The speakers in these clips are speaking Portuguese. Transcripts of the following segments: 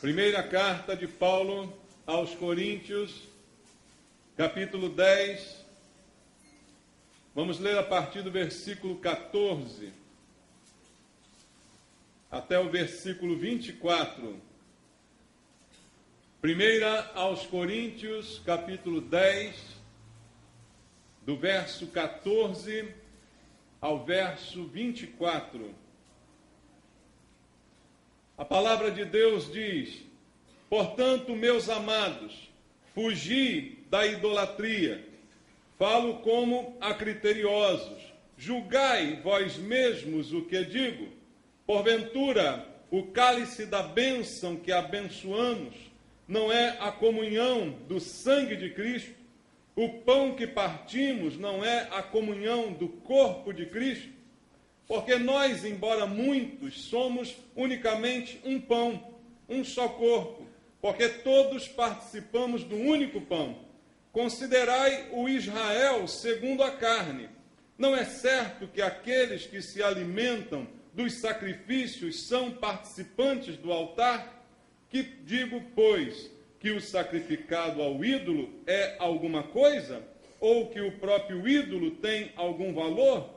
Primeira carta de Paulo aos Coríntios, capítulo 10. Vamos ler a partir do versículo 14 até o versículo 24. Primeira aos Coríntios, capítulo 10, do verso 14 ao verso 24. A palavra de Deus diz: portanto, meus amados, fugi da idolatria. Falo como a criteriosos. Julgai vós mesmos o que digo. Porventura, o cálice da bênção que abençoamos não é a comunhão do sangue de Cristo? O pão que partimos não é a comunhão do corpo de Cristo? Porque nós, embora muitos, somos unicamente um pão, um só corpo, porque todos participamos do único pão. Considerai o Israel segundo a carne. Não é certo que aqueles que se alimentam dos sacrifícios são participantes do altar? Que digo, pois, que o sacrificado ao ídolo é alguma coisa? Ou que o próprio ídolo tem algum valor?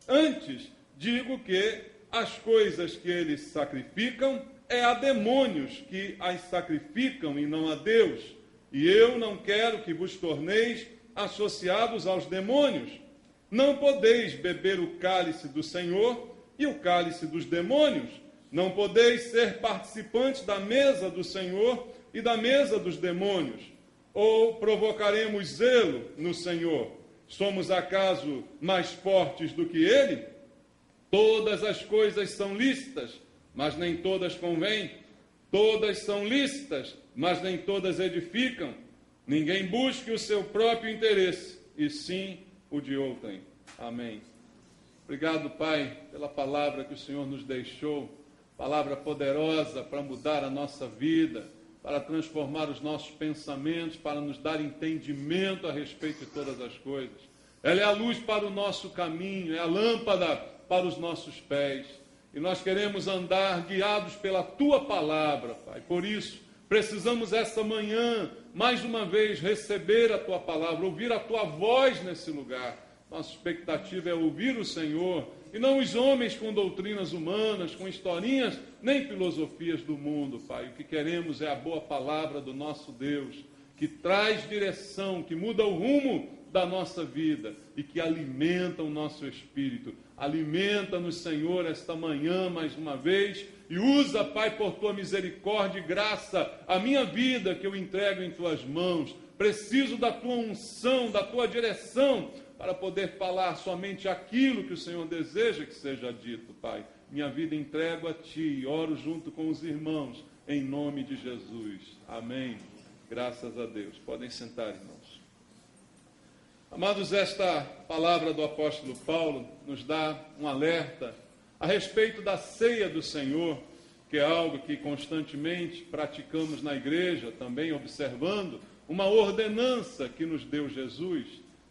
Antes, digo que as coisas que eles sacrificam é a demônios que as sacrificam e não a Deus. E eu não quero que vos torneis associados aos demônios. Não podeis beber o cálice do Senhor e o cálice dos demônios. Não podeis ser participantes da mesa do Senhor e da mesa dos demônios. Ou provocaremos zelo no Senhor? Somos acaso mais fortes do que Ele? Todas as coisas são lícitas, mas nem todas convêm. Todas são lícitas, mas nem todas edificam. Ninguém busque o seu próprio interesse, e sim o de outrem. Amém. Obrigado, Pai, pela palavra que o Senhor nos deixou, palavra poderosa para mudar a nossa vida, para transformar os nossos pensamentos, para nos dar entendimento a respeito de todas as coisas. Ela é a luz para o nosso caminho, é a lâmpada para os nossos pés. E nós queremos andar guiados pela Tua palavra, Pai. Por isso, precisamos esta manhã, mais uma vez, receber a Tua palavra, ouvir a Tua voz nesse lugar. Nossa expectativa é ouvir o Senhor, e não os homens com doutrinas humanas, com historinhas, nem filosofias do mundo, Pai. O que queremos é a boa palavra do nosso Deus, que traz direção, que muda o rumo da nossa vida e que alimenta o nosso espírito. Alimenta-nos, Senhor, esta manhã mais uma vez e usa, Pai, por Tua misericórdia e graça, a minha vida que eu entrego em Tuas mãos. Preciso da Tua unção, da Tua direção, para poder falar somente aquilo que o Senhor deseja que seja dito, Pai. Minha vida entrego a Ti e oro junto com os irmãos, em nome de Jesus. Amém. Graças a Deus. Podem sentar, irmãos. Amados, esta palavra do apóstolo Paulo nos dá um alerta a respeito da ceia do Senhor, que é algo que constantemente praticamos na igreja, também observando uma ordenança que nos deu Jesus.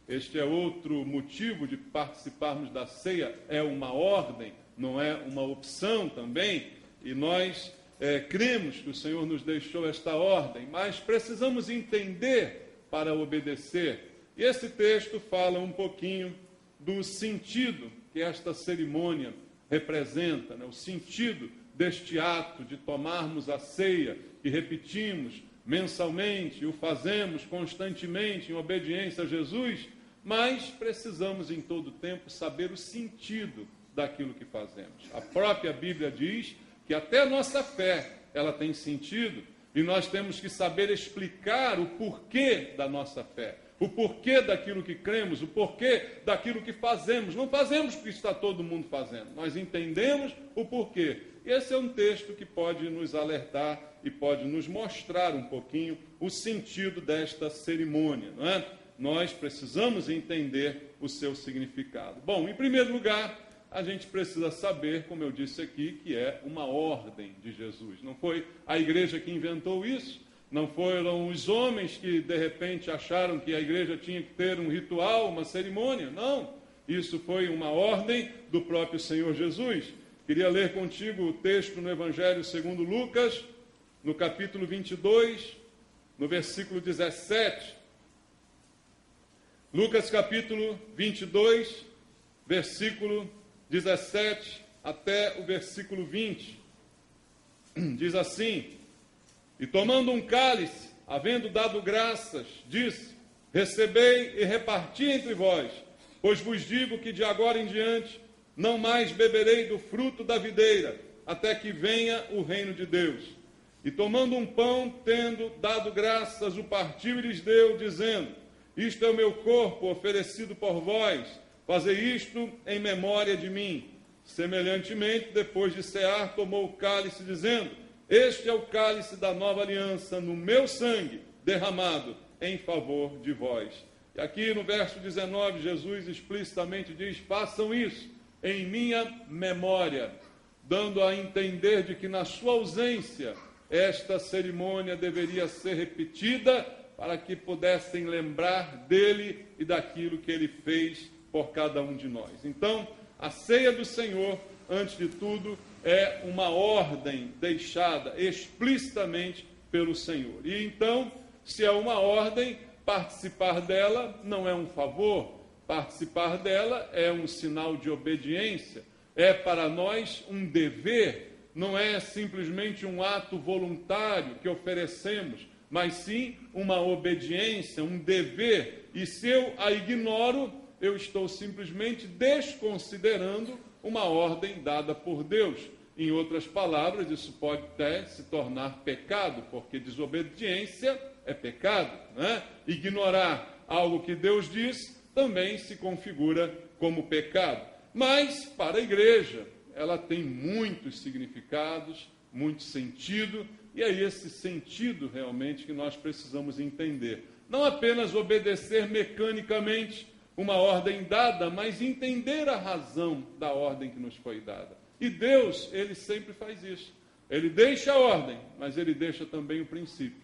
Este é outro motivo de participarmos da ceia, é uma ordem, não é uma opção também, e nós cremos que o Senhor nos deixou esta ordem, mas precisamos entender para obedecer. E esse texto fala um pouquinho do sentido que esta cerimônia representa, né? O sentido deste ato de tomarmos a ceia, que repetimos mensalmente, o fazemos constantemente em obediência a Jesus, mas precisamos em todo tempo saber o sentido daquilo que fazemos. A própria Bíblia diz que até a nossa fé, ela tem sentido, e nós temos que saber explicar o porquê da nossa fé. O porquê daquilo que cremos, o porquê daquilo que fazemos. Não fazemos porque está todo mundo fazendo. Nós entendemos o porquê. Esse é um texto que pode nos alertar e pode nos mostrar um pouquinho o sentido desta cerimônia, não é? Nós precisamos entender o seu significado. Bom, em primeiro lugar, a gente precisa saber, como eu disse aqui, que é uma ordem de Jesus. Não foi a igreja que inventou isso. Não foram os homens que, de repente, acharam que a igreja tinha que ter um ritual, uma cerimônia. Não. Isso foi uma ordem do próprio Senhor Jesus. Queria ler contigo o texto no Evangelho segundo Lucas, no capítulo 22, no versículo 17. Lucas capítulo 22, versículo 17 até o versículo 20. Diz assim: E tomando um cálice, havendo dado graças, disse: Recebei e reparti entre vós, pois vos digo que de agora em diante não mais beberei do fruto da videira, até que venha o reino de Deus. E tomando um pão, tendo dado graças, o partiu e lhes deu, dizendo: Isto é o meu corpo oferecido por vós, fazei isto em memória de mim. Semelhantemente, depois de cear, tomou o cálice, dizendo: Este é o cálice da nova aliança, no meu sangue, derramado em favor de vós. E aqui no verso 19, Jesus explicitamente diz: Façam isso em minha memória, dando a entender de que na sua ausência, esta cerimônia deveria ser repetida para que pudessem lembrar dele e daquilo que ele fez por cada um de nós. Então, a ceia do Senhor, antes de tudo, é uma ordem deixada explicitamente pelo Senhor. E então, se é uma ordem, participar dela não é um favor, participar dela é um sinal de obediência, é para nós um dever, não é simplesmente um ato voluntário que oferecemos, mas sim uma obediência, um dever. E se eu a ignoro, eu estou simplesmente desconsiderando uma ordem dada por Deus. Em outras palavras, isso pode até se tornar pecado, porque desobediência é pecado, né? Ignorar algo que Deus diz também se configura como pecado. Mas, para a igreja, ela tem muitos significados, muito sentido, e é esse sentido realmente que nós precisamos entender. Não apenas obedecer mecanicamente uma ordem dada, mas entender a razão da ordem que nos foi dada. E Deus, ele sempre faz isso. Ele deixa a ordem, mas ele deixa também o princípio,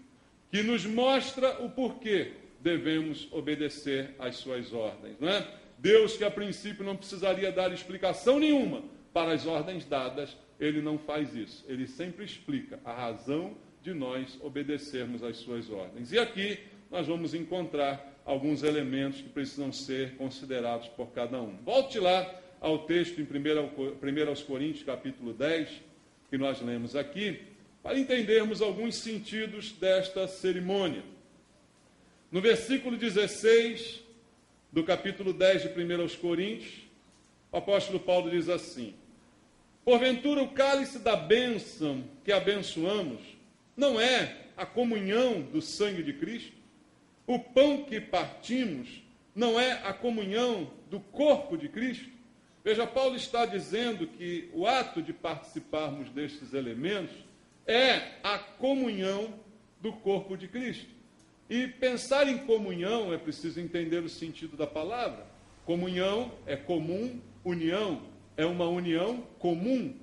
que nos mostra o porquê devemos obedecer às suas ordens, não é? Deus, que a princípio não precisaria dar explicação nenhuma para as ordens dadas, ele não faz isso. Ele sempre explica a razão de nós obedecermos às suas ordens. E aqui nós vamos encontrar alguns elementos que precisam ser considerados por cada um. Volte lá ao texto em 1 Coríntios, capítulo 10, que nós lemos aqui, para entendermos alguns sentidos desta cerimônia. No versículo 16 do capítulo 10 de 1 Coríntios, o apóstolo Paulo diz assim: Porventura o cálice da bênção que abençoamos não é a comunhão do sangue de Cristo? O pão que partimos não é a comunhão do corpo de Cristo? Veja, Paulo está dizendo que o ato de participarmos destes elementos é a comunhão do corpo de Cristo. E pensar em comunhão é preciso entender o sentido da palavra. Comunhão é comum, união é uma união comum.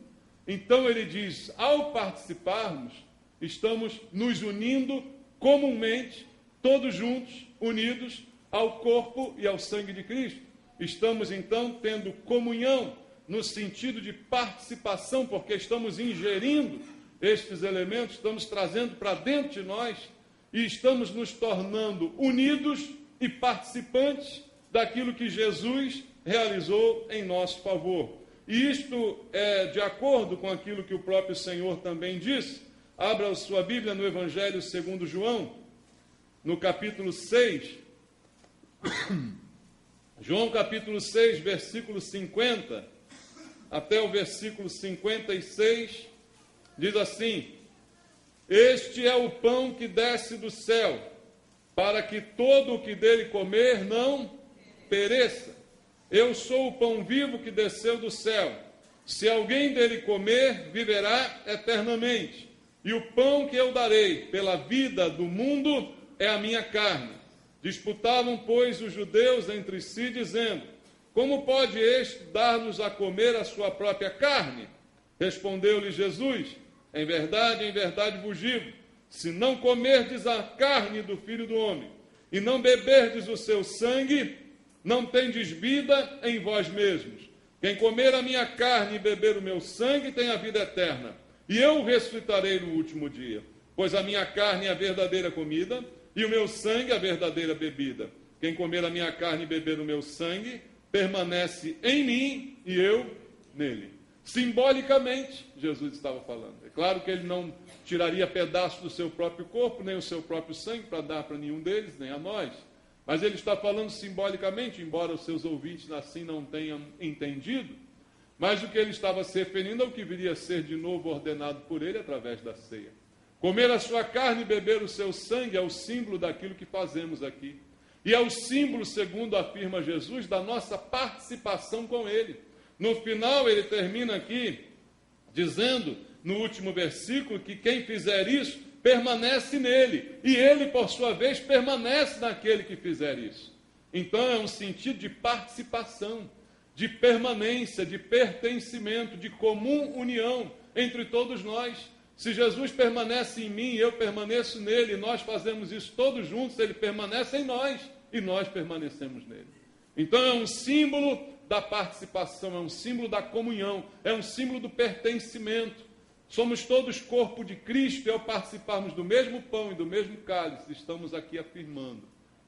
Então ele diz, ao participarmos, estamos nos unindo comumente, todos juntos, unidos ao corpo e ao sangue de Cristo. Estamos então tendo comunhão no sentido de participação, porque estamos ingerindo estes elementos, estamos trazendo para dentro de nós e estamos nos tornando unidos e participantes daquilo que Jesus realizou em nosso favor. E isto é de acordo com aquilo que o próprio Senhor também disse. Abra sua Bíblia no Evangelho segundo João, no capítulo 6. João capítulo 6, versículo 50, até o versículo 56, diz assim: Este é o pão que desce do céu, para que todo o que dele comer não pereça. Eu sou o pão vivo que desceu do céu. Se alguém dele comer, viverá eternamente. E o pão que eu darei pela vida do mundo é a minha carne. Disputavam, pois, os judeus entre si, dizendo: Como pode este dar-nos a comer a sua própria carne? Respondeu-lhe Jesus: em verdade vos digo, se não comerdes a carne do Filho do Homem, e não beberdes o seu sangue, não tendes vida em vós mesmos. Quem comer a minha carne e beber o meu sangue tem a vida eterna, e eu o ressuscitarei no último dia. pois a minha carne é a verdadeira comida e o meu sangue é a verdadeira bebida. Quem comer a minha carne e beber o meu sangue, permanece em mim e eu nele. Simbolicamente, Jesus estava falando. É claro que ele não tiraria pedaços do seu próprio corpo, nem o seu próprio sangue, para dar para nenhum deles, nem a nós. Mas ele está falando simbolicamente, embora os seus ouvintes assim não tenham entendido. Mas o que ele estava se referindo ao que viria a ser de novo ordenado por ele através da ceia. Comer a sua carne e beber o seu sangue é o símbolo daquilo que fazemos aqui. E é o símbolo, segundo afirma Jesus, da nossa participação com ele. No final, ele termina aqui dizendo, no último versículo, que quem fizer isso, permanece nele. E ele, por sua vez, permanece naquele que fizer isso. Então, é um sentido de participação, de permanência, de pertencimento, de comum união entre todos nós. Se Jesus permanece em mim, eu permaneço nele, e nós fazemos isso todos juntos, ele permanece em nós e nós permanecemos nele. Então é um símbolo da participação, é um símbolo da comunhão, é um símbolo do pertencimento. Somos todos corpo de Cristo e ao participarmos do mesmo pão e do mesmo cálice, estamos aqui afirmando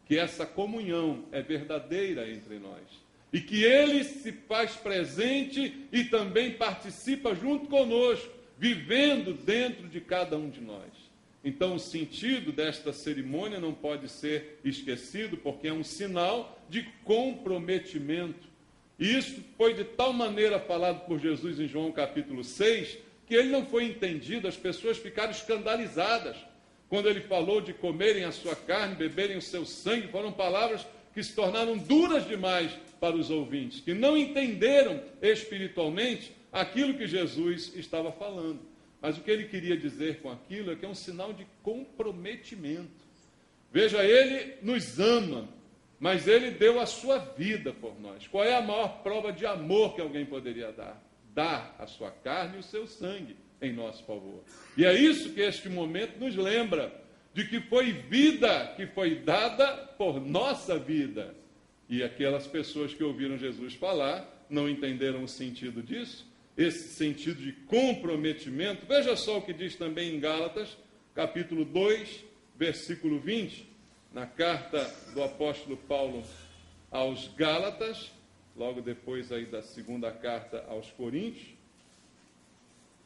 que essa comunhão é verdadeira entre nós. E que ele se faz presente e também participa junto conosco, vivendo dentro de cada um de nós. Então, o sentido desta cerimônia não pode ser esquecido, porque é um sinal de comprometimento. E isso foi de tal maneira falado por Jesus em João capítulo 6, que ele não foi entendido, as pessoas ficaram escandalizadas. Quando ele falou de comerem a sua carne, beberem o seu sangue, foram palavras que se tornaram duras demais para os ouvintes, que não entenderam espiritualmente aquilo que Jesus estava falando. Mas o que ele queria dizer com aquilo é que é um sinal de comprometimento. Veja, ele nos ama, mas ele deu a sua vida por nós. Qual é a maior prova de amor que alguém poderia dar? Dar a sua carne e o seu sangue em nosso favor. E é isso que este momento nos lembra, de que foi vida que foi dada por nossa vida. E aquelas pessoas que ouviram Jesus falar não entenderam o sentido disso, esse sentido de comprometimento. Veja só o que diz também em Gálatas, capítulo 2, versículo 20, na carta do apóstolo Paulo aos Gálatas, logo depois aí da segunda carta aos Coríntios.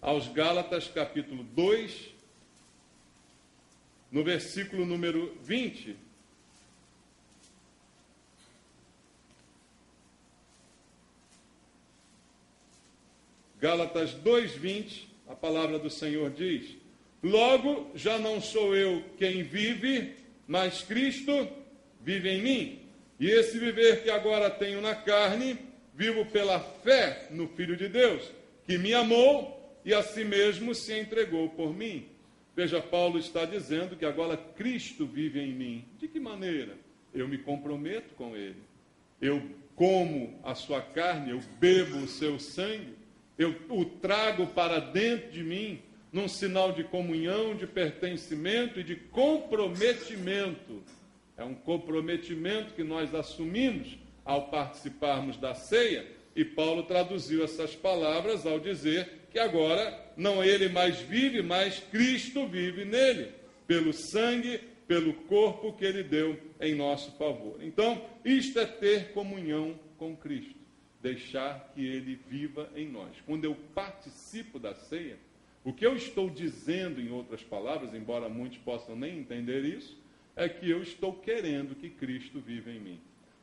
Aos Gálatas, capítulo 2, no versículo número 20, Gálatas 2:20, a palavra do Senhor diz: logo, já não sou eu quem vive, mas Cristo vive em mim. E esse viver que agora tenho na carne, vivo pela fé no Filho de Deus, que me amou e a si mesmo se entregou por mim. Veja, Paulo está dizendo que agora Cristo vive em mim. De que maneira? Eu me comprometo com ele. Eu como a sua carne, eu bebo o seu sangue, eu o trago para dentro de mim, num sinal de comunhão, de pertencimento e de comprometimento. É um comprometimento que nós assumimos ao participarmos da ceia, e Paulo traduziu essas palavras ao dizer que agora não ele mais vive, mas Cristo vive nele, pelo sangue, pelo corpo que ele deu em nosso favor. Então, isto é ter comunhão com Cristo, deixar que ele viva em nós. Quando eu participo da ceia, o que eu estou dizendo, em outras palavras, embora muitos possam nem entender isso, é que eu estou querendo que Cristo viva em mim,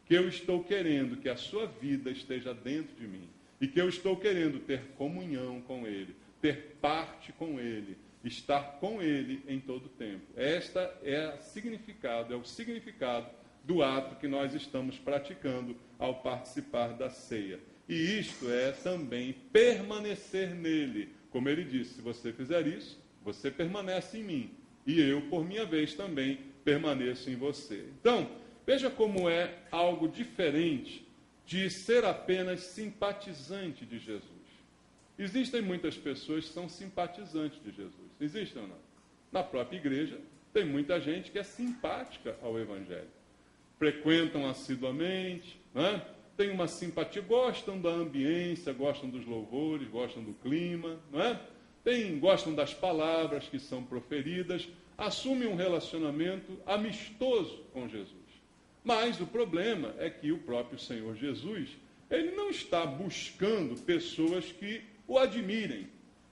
que eu estou querendo que a sua vida esteja dentro de mim, e que eu estou querendo ter comunhão com ele, ter parte com ele, estar com ele em todo o tempo. Esta é o significado do ato que nós estamos praticando ao participar da ceia. E isto é também permanecer nele. Como ele disse, se você fizer isso, você permanece em mim, e eu, por minha vez, também permaneço em você. Então, veja como é algo diferente de ser apenas simpatizante de Jesus. Existem muitas pessoas que são simpatizantes de Jesus. Existem ou não? Na própria igreja, tem muita gente que é simpática ao Evangelho. Frequentam assiduamente, né? Tem uma simpatia, gostam da ambiência, gostam dos louvores, gostam do clima, não é? gostam das palavras que são proferidas, assumem um relacionamento amistoso com Jesus. Mas o problema é que o próprio Senhor Jesus, ele não está buscando pessoas que o admirem.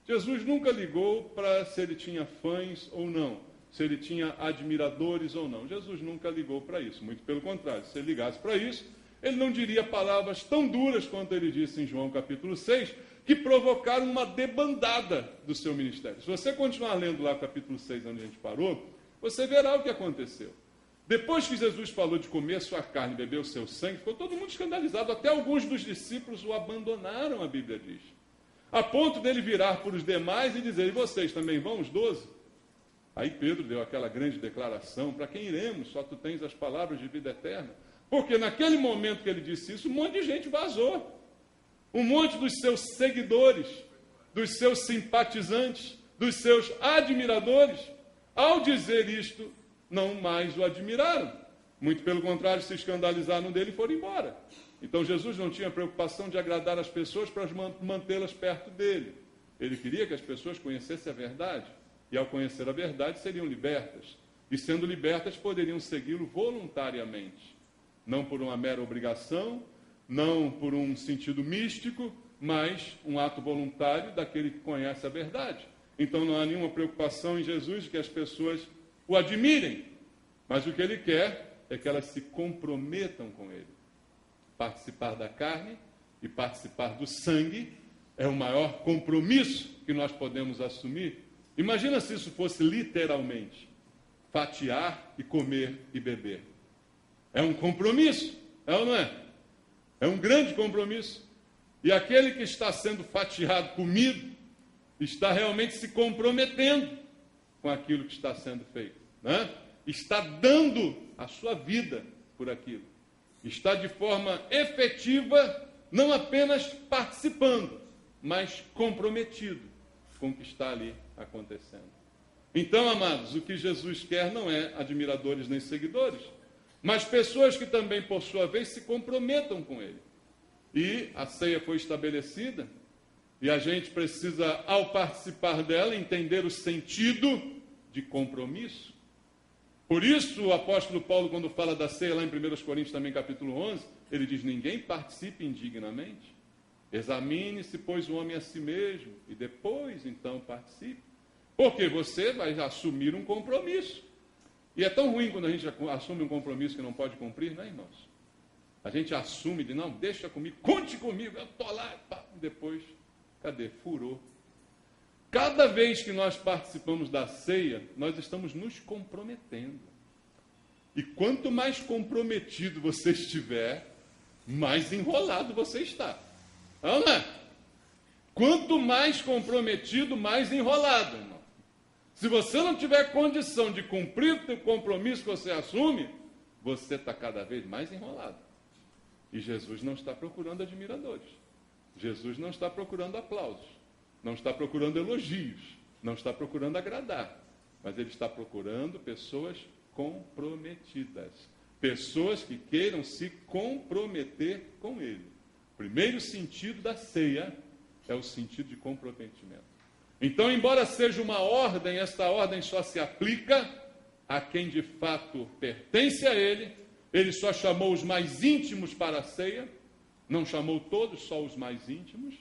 Jesus nunca ligou para se ele tinha fãs ou não, se ele tinha admiradores ou não. Jesus nunca ligou para isso, muito pelo contrário. Se ele ligasse para isso, ele não diria palavras tão duras quanto ele disse em João capítulo 6, que provocaram uma debandada do seu ministério. Se você continuar lendo lá o capítulo 6, onde a gente parou, você verá o que aconteceu. Depois que Jesus falou de comer sua carne e beber o seu sangue, ficou todo mundo escandalizado. Até alguns dos discípulos o abandonaram, a Bíblia diz. A ponto dele virar para os demais e dizer, e vocês também vão, os 12? Aí Pedro deu aquela grande declaração, para quem iremos? Só tu tens as palavras de vida eterna. Porque naquele momento que ele disse isso, um monte de gente vazou. Um monte dos seus seguidores, dos seus simpatizantes, dos seus admiradores, ao dizer isto, não mais o admiraram. Muito pelo contrário, se escandalizaram dele e foram embora. Então Jesus não tinha preocupação de agradar as pessoas para mantê-las perto dele. Ele queria que as pessoas conhecessem a verdade. E ao conhecer a verdade, seriam libertas. E sendo libertas, poderiam segui-lo voluntariamente. Não por uma mera obrigação, não por um sentido místico, mas um ato voluntário daquele que conhece a verdade. Então não há nenhuma preocupação em Jesus de que as pessoas o admirem. Mas o que ele quer é que elas se comprometam com ele. Participar da carne e participar do sangue é o maior compromisso que nós podemos assumir. Imagina se isso fosse literalmente fatiar e comer e beber. É um compromisso, é ou não é? É um grande compromisso. E aquele que está sendo fatiado, comido, está realmente se comprometendo com aquilo que está sendo feito, né? Está dando a sua vida por aquilo. Está de forma efetiva, não apenas participando, mas comprometido com o que está ali acontecendo. Então, amados, o que Jesus quer não é admiradores nem seguidores, mas pessoas que também, por sua vez, se comprometam com ele. E a ceia foi estabelecida, e a gente precisa, ao participar dela, entender o sentido de compromisso. Por isso, o apóstolo Paulo, quando fala da ceia, lá em 1 Coríntios, também capítulo 11, ele diz, ninguém participe indignamente. Examine-se, pois, o homem a si mesmo, e depois, então, participe. Porque você vai assumir um compromisso. E é tão ruim quando a gente assume um compromisso que não pode cumprir, né, irmãos? A gente assume de, não, deixa comigo, conte comigo, eu estou lá, pá, depois, cadê? Furou. Cada vez que nós participamos da ceia, nós estamos nos comprometendo. E quanto mais comprometido você estiver, mais enrolado você está. Não é? Quanto mais comprometido, mais enrolado, irmão. Se você não tiver condição de cumprir o compromisso que você assume, você está cada vez mais enrolado. E Jesus não está procurando admiradores. Jesus não está procurando aplausos. Não está procurando elogios. Não está procurando agradar. Mas ele está procurando pessoas comprometidas. Pessoas que queiram se comprometer com ele. O primeiro sentido da ceia é o sentido de comprometimento. Então, embora seja uma ordem, esta ordem só se aplica a quem de fato pertence a ele. Ele só chamou os mais íntimos para a ceia, não chamou todos, só os mais íntimos,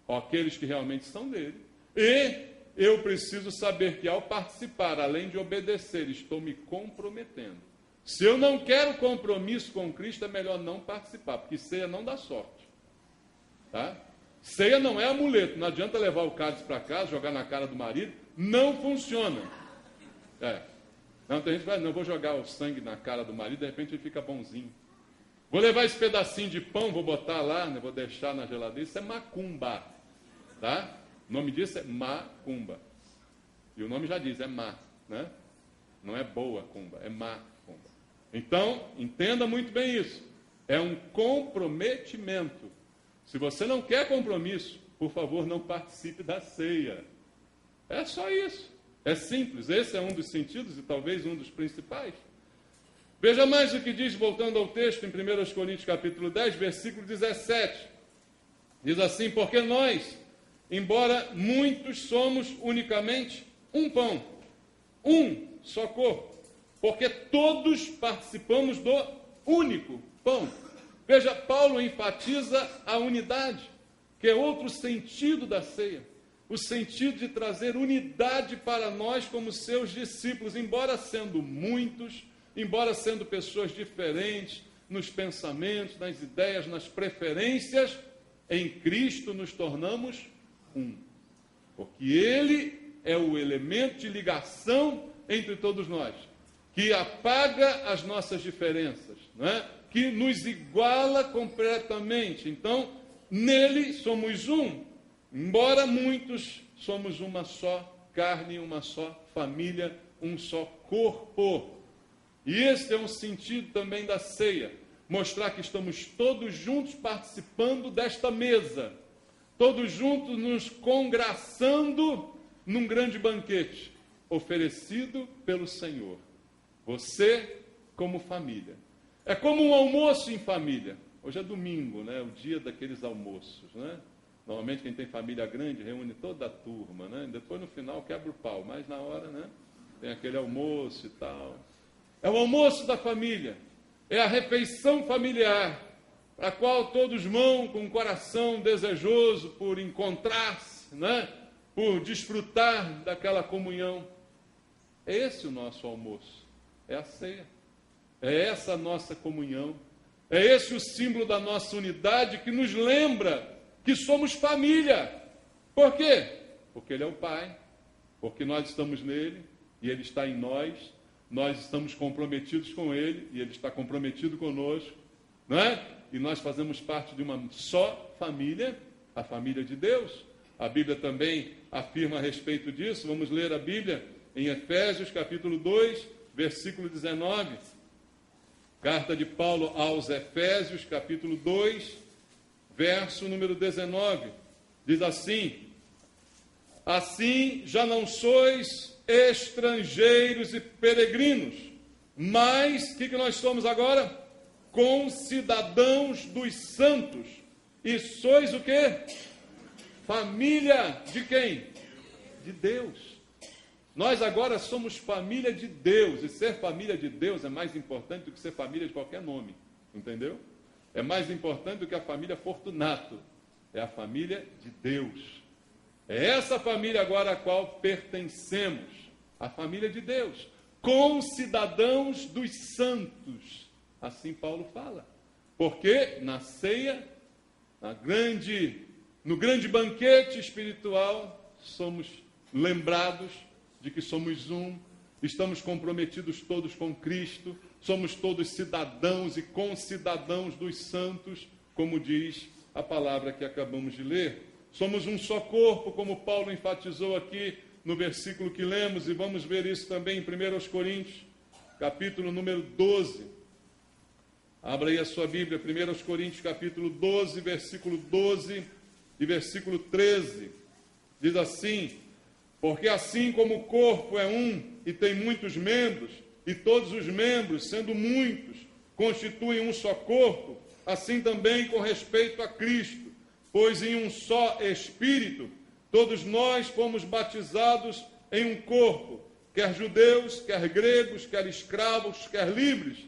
aqueles que realmente são dele. E eu preciso saber que ao participar, além de obedecer, estou me comprometendo. Se eu não quero compromisso com Cristo, é melhor não participar, porque ceia não dá sorte. Tá? Ceia não é amuleto, não adianta levar o cálice para casa, jogar na cara do marido, não funciona. Não, tem gente que vai, não, vou jogar o sangue na cara do marido, de repente ele fica bonzinho. Vou levar esse pedacinho de pão, vou botar lá, né, vou deixar na geladeira, isso é macumba, tá? O nome disso é macumba. E o nome já diz, é má, né? Não é boa cumba, é macumba. Então, entenda muito bem isso. É um comprometimento. Se você não quer compromisso, por favor, não participe da ceia. É só isso. É simples. Esse é um dos sentidos e talvez um dos principais. Veja mais o que diz, voltando ao texto, em 1 Coríntios capítulo 10, versículo 17. Diz assim, porque nós, embora muitos, somos unicamente um pão, um só corpo, porque todos participamos do único pão. Veja, Paulo enfatiza a unidade, que é outro sentido da ceia, o sentido de trazer unidade para nós como seus discípulos, embora sendo muitos, embora sendo pessoas diferentes nos pensamentos, nas ideias, nas preferências, em Cristo nos tornamos um. Porque Ele é o elemento de ligação entre todos nós, que apaga as nossas diferenças, não é? Que nos iguala completamente. Então, nele somos um, embora muitos, somos uma só carne, uma só família, um só corpo. E esse é um sentido também da ceia, mostrar que estamos todos juntos participando desta mesa, todos juntos nos congraçando num grande banquete, oferecido pelo Senhor. Você como família. É como um almoço em família. Hoje é domingo, né? O dia daqueles almoços, né? Normalmente quem tem família grande reúne toda a turma, né? Depois no final quebra o pau, mas na hora, né? Tem aquele almoço e tal. É o almoço da família. É a refeição familiar, a qual todos vão com o coração desejoso por encontrar-se, né? Por desfrutar daquela comunhão. É esse o nosso almoço, é a ceia. É essa a nossa comunhão. É esse o símbolo da nossa unidade que nos lembra que somos família. Por quê? Porque Ele é o Pai, porque nós estamos nele e Ele está em nós. Nós estamos comprometidos com Ele e Ele está comprometido conosco, não é? E nós fazemos parte de uma só família, a família de Deus. A Bíblia também afirma a respeito disso. Vamos ler a Bíblia em Efésios, capítulo 2, versículo 19. Carta de Paulo aos Efésios, capítulo 2, verso número 19. Diz assim: assim já não sois estrangeiros e peregrinos, mas, o que nós somos agora? Concidadãos dos santos. E sois o quê? Família de quem? De Deus. Nós agora somos família de Deus, e ser família de Deus é mais importante do que ser família de qualquer nome, entendeu? É mais importante do que a família Fortunato, é a família de Deus. É essa família agora a qual pertencemos, a família de Deus, concidadãos dos santos, assim Paulo fala, porque na ceia, no grande banquete espiritual, somos lembrados de que somos um, estamos comprometidos todos com Cristo, somos todos cidadãos e concidadãos dos santos, como diz a palavra que acabamos de ler. Somos um só corpo, como Paulo enfatizou aqui no versículo que lemos, e vamos ver isso também em 1 Coríntios, capítulo número 12. Abra aí a sua Bíblia, 1 Coríntios, capítulo 12, versículo 12 e versículo 13. Diz assim: porque assim como o corpo é um e tem muitos membros, e todos os membros, sendo muitos, constituem um só corpo, assim também com respeito a Cristo, pois em um só Espírito, todos nós fomos batizados em um corpo, quer judeus, quer gregos, quer escravos, quer livres,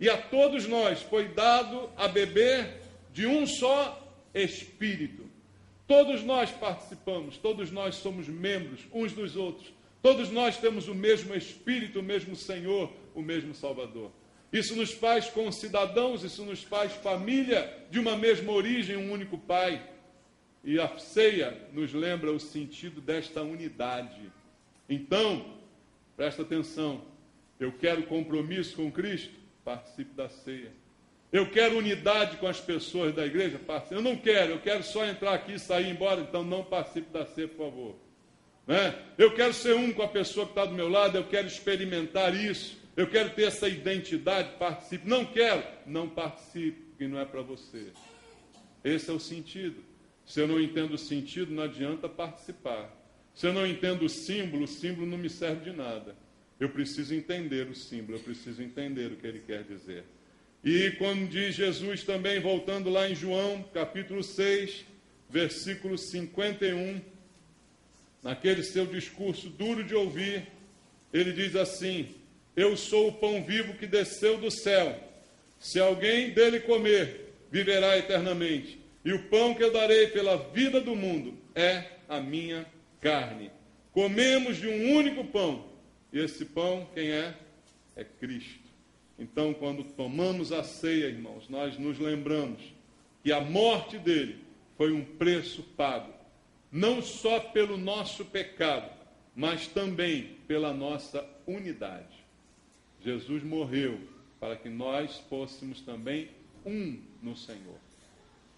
e a todos nós foi dado a beber de um só Espírito. Todos nós participamos, todos nós somos membros uns dos outros, todos nós temos o mesmo Espírito, o mesmo Senhor, o mesmo Salvador. Isso nos faz concidadãos, isso nos faz família de uma mesma origem, um único Pai. E a ceia nos lembra o sentido desta unidade. Então, presta atenção, eu quero compromisso com Cristo, participe da ceia. Eu quero unidade com as pessoas da igreja, participe. Eu não quero, eu quero só entrar aqui e sair embora, então não participe da ceia, por favor. Né? Eu quero ser um com a pessoa que está do meu lado, eu quero experimentar isso, eu quero ter essa identidade, participe. Não quero, não participe, porque não é para você. Esse é o sentido. Se eu não entendo o sentido, não adianta participar. Se eu não entendo o símbolo não me serve de nada. Eu preciso entender o símbolo, eu preciso entender o que ele quer dizer. E quando diz Jesus também, voltando lá em João, capítulo 6, versículo 51, naquele seu discurso duro de ouvir, ele diz assim: eu sou o pão vivo que desceu do céu. Se alguém dele comer, viverá eternamente. E o pão que eu darei pela vida do mundo é a minha carne. Comemos de um único pão. E esse pão, quem é? É Cristo. Então, quando tomamos a ceia, irmãos, nós nos lembramos que a morte dele foi um preço pago, não só pelo nosso pecado, mas também pela nossa unidade. Jesus morreu para que nós fôssemos também um no Senhor.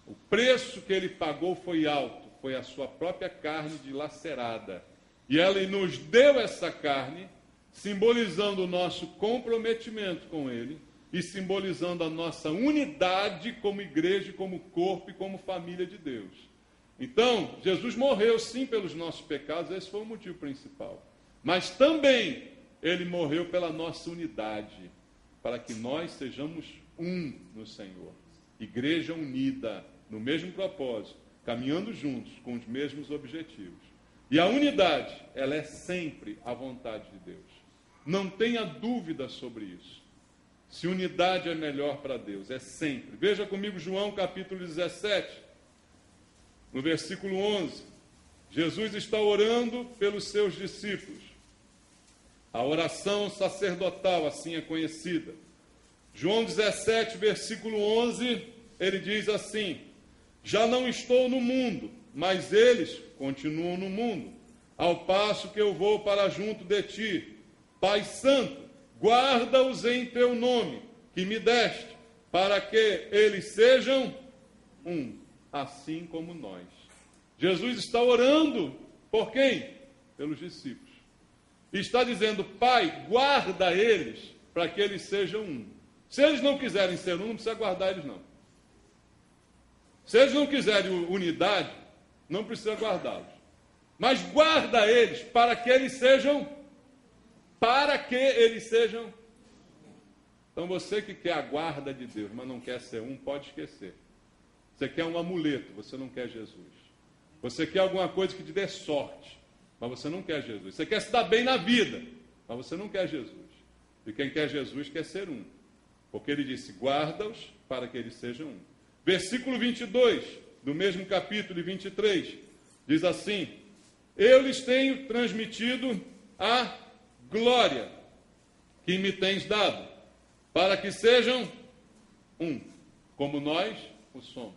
O preço que ele pagou foi alto, foi a sua própria carne dilacerada. E ele nos deu essa carne, simbolizando o nosso comprometimento com ele e simbolizando a nossa unidade como igreja, como corpo e como família de Deus. Então, Jesus morreu sim pelos nossos pecados, esse foi o motivo principal. Mas também ele morreu pela nossa unidade, para que nós sejamos um no Senhor. Igreja unida, no mesmo propósito, caminhando juntos com os mesmos objetivos. E a unidade, ela é sempre a vontade de Deus. Não tenha dúvida sobre isso. Se unidade é melhor para Deus, é sempre. Veja comigo João capítulo 17, no versículo 11. Jesus está orando pelos seus discípulos. A oração sacerdotal, assim é conhecida. João 17, versículo 11, ele diz assim: já não estou no mundo, mas eles continuam no mundo, ao passo que eu vou para junto de ti. Pai Santo, guarda-os em teu nome, que me deste, para que eles sejam um, assim como nós. Jesus está orando por quem? Pelos discípulos. E está dizendo: Pai, guarda eles, para que eles sejam um. Se eles não quiserem ser um, não precisa guardar eles não. Se eles não quiserem unidade, não precisa guardá-los. Mas guarda eles para que eles sejam. Então você que quer a guarda de Deus, mas não quer ser um, pode esquecer. Você quer um amuleto, você não quer Jesus. Você quer alguma coisa que te dê sorte, mas você não quer Jesus. Você quer se dar bem na vida, mas você não quer Jesus. E quem quer Jesus quer ser um. Porque ele disse: guarda-os para que eles sejam um. Versículo 22, do mesmo capítulo 23, diz assim: eu lhes tenho transmitido a glória que me tens dado, para que sejam um, como nós o somos.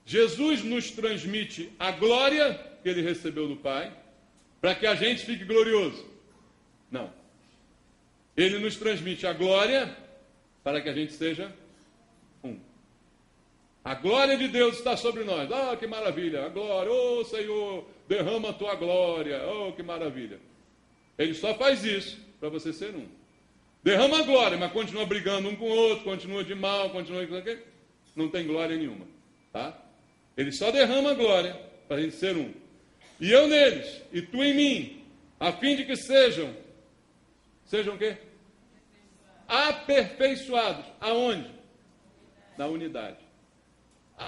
Jesus nos transmite a glória que ele recebeu do Pai, para que a gente fique glorioso. Não. Ele nos transmite a glória para que a gente seja um. A glória de Deus está sobre nós. Ah, que maravilha! A glória, oh Senhor, derrama a tua glória. Oh, que maravilha! Ele só faz isso para você ser um. Derrama a glória, mas continua brigando um com o outro, continua de mal, continua... Não tem glória nenhuma. Tá? Ele só derrama a glória para a gente ser um. E eu neles, e tu em mim, a fim de que sejam o quê? Aperfeiçoados. Aonde? Na unidade.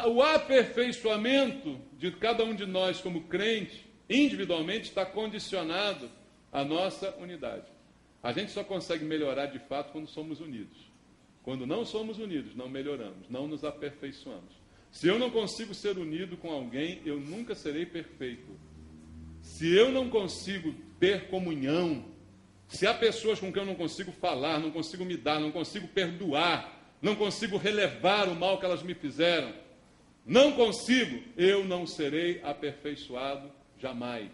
O aperfeiçoamento de cada um de nós como crente, individualmente, está condicionado à nossa unidade. A gente só consegue melhorar de fato quando somos unidos. Quando não somos unidos, não melhoramos, não nos aperfeiçoamos. Se eu não consigo ser unido com alguém, eu nunca serei perfeito. Se eu não consigo ter comunhão, se há pessoas com quem eu não consigo falar, não consigo me dar, não consigo perdoar, não consigo relevar o mal que elas me fizeram, não consigo, eu não serei aperfeiçoado jamais.